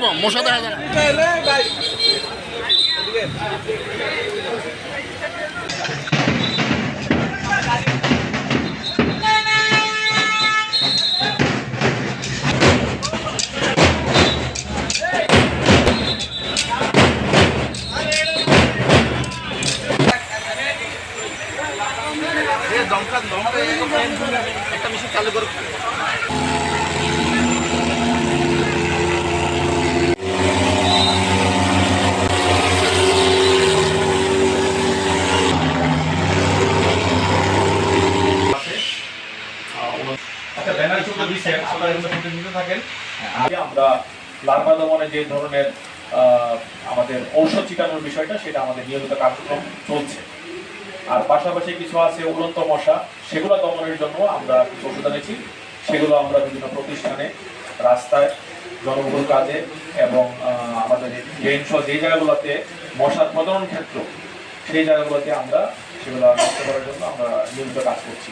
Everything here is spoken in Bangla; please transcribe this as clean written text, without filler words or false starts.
করবো মশা দেখা যায় না। একটা মেশিন চালু করে আমরা লার্ভা দমনে যে ধরনের আমাদের ঔষধ ছিটানোর বিষয়টা সেটা আমাদের নিয়মিত কার্যক্রম চলছে। আর পাশাপাশি কিছু আছে উড়ন্ত মশা, সেগুলো দমনের জন্য আমরা কিছু ওষুধ এনেছি। সেগুলো আমরা বিভিন্ন প্রতিষ্ঠানে, রাস্তায়, জনবহুল কাজে এবং আমাদের ড্রেন সহ যে জায়গাগুলোতে মশার প্রজনন ক্ষেত্র সেই জায়গাগুলোতে আমরা সেগুলো নষ্ট করার জন্য আমরা নিয়মিত কাজ করছি।